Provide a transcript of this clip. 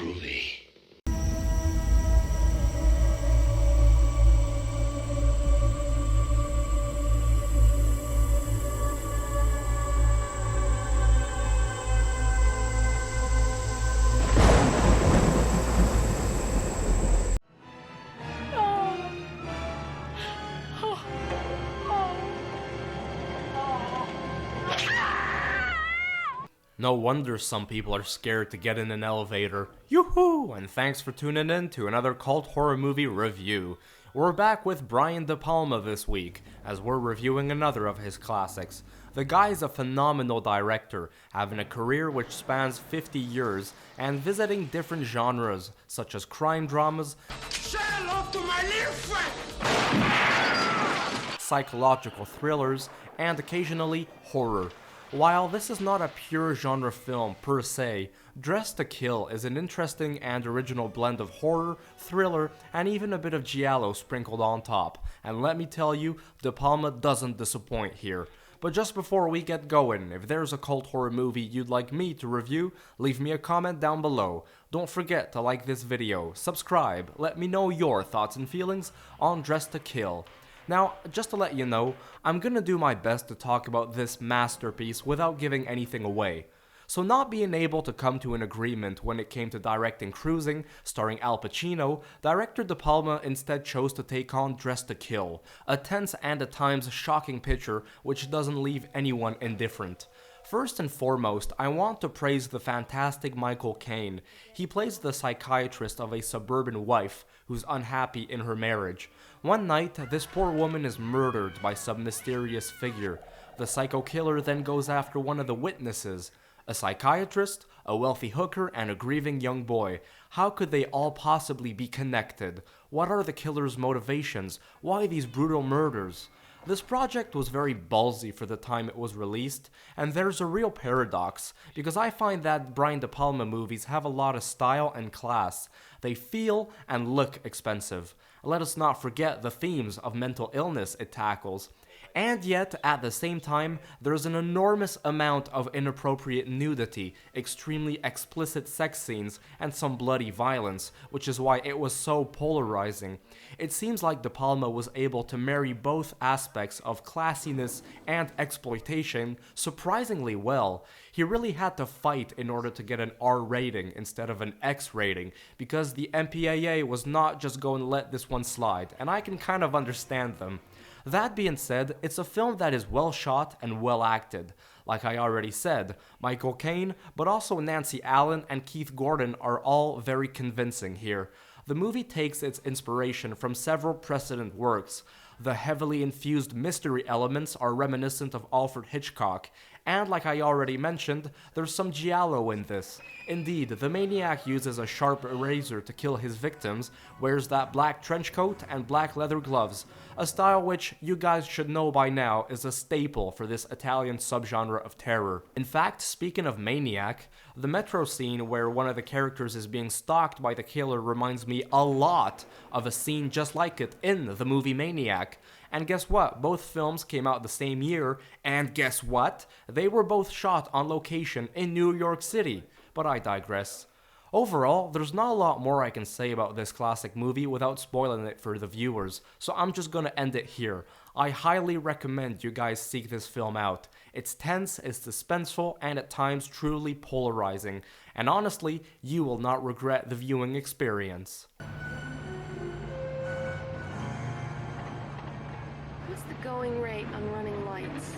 groovy. No wonder some people are scared to get in an elevator. Yoo-hoo! And thanks for tuning in to another cult horror movie review. We're back with Brian De Palma this week, as we're reviewing another of his classics. The guy's a phenomenal director, having a career which spans 50 years, and visiting different genres, such as crime dramas, Say hello to my little friend! psychological thrillers, and occasionally horror. While this is not a pure genre film per se, Dressed to Kill is an interesting and original blend of horror, thriller, and even a bit of giallo sprinkled on top. And let me tell you, De Palma doesn't disappoint here. But just before we get going, if there's a cult horror movie you'd like me to review, leave me a comment down below. Don't forget to like this video, subscribe, let me know your thoughts and feelings on Dressed to Kill. Now, just to let you know, I'm gonna do my best to talk about this masterpiece without giving anything away. So not being able to come to an agreement when it came to directing Cruising, starring Al Pacino, director De Palma instead chose to take on Dressed to Kill, a tense and at times shocking picture which doesn't leave anyone indifferent. First and foremost, I want to praise the fantastic Micheal Caine. He plays the psychiatrist of a suburban wife who's unhappy in her marriage. One night, this poor woman is murdered by some mysterious figure. The psycho killer then goes after one of the witnesses. A psychiatrist, a wealthy hooker, and a grieving young boy. How could they all possibly be connected? What are the killer's motivations? Why these brutal murders? This project was very ballsy for the time it was released, and there's a real paradox, because I find that Brian De Palma movies have a lot of style and class. They feel and look expensive. Let us not forget the themes of mental illness it tackles. And yet, at the same time, there's an enormous amount of inappropriate nudity, extremely explicit sex scenes, and some bloody violence, which is why it was so polarizing. It seems like De Palma was able to marry both aspects of classiness and exploitation surprisingly well. He really had to fight in order to get an R rating instead of an X rating, because the MPAA was not just going to let this one slide, and I can kind of understand them. That being said, it's a film that is well shot and well acted. Like I already said, Micheal Caine, but also Nancy Allen and Keith Gordon are all very convincing here. The movie takes its inspiration from several precedent works. The heavily infused mystery elements are reminiscent of Alfred Hitchcock, and like I already mentioned, there's some giallo in this. Indeed, the maniac uses a sharp razor to kill his victims, wears that black trench coat and black leather gloves, a style which you guys should know by now is a staple for this Italian subgenre of terror. In fact, speaking of maniac, the metro scene where one of the characters is being stalked by the killer reminds me a lot of a scene just like it in the movie Maniac. And guess what? Both films came out the same year, and guess what? They were both shot on location in New York City. But I digress. Overall, there's not a lot more I can say about this classic movie without spoiling it for the viewers, so I'm just gonna end it here. I highly recommend you guys seek this film out. It's tense, it's suspenseful, and at times truly polarizing. And honestly, you will not regret the viewing experience. What's the going rate on running lights?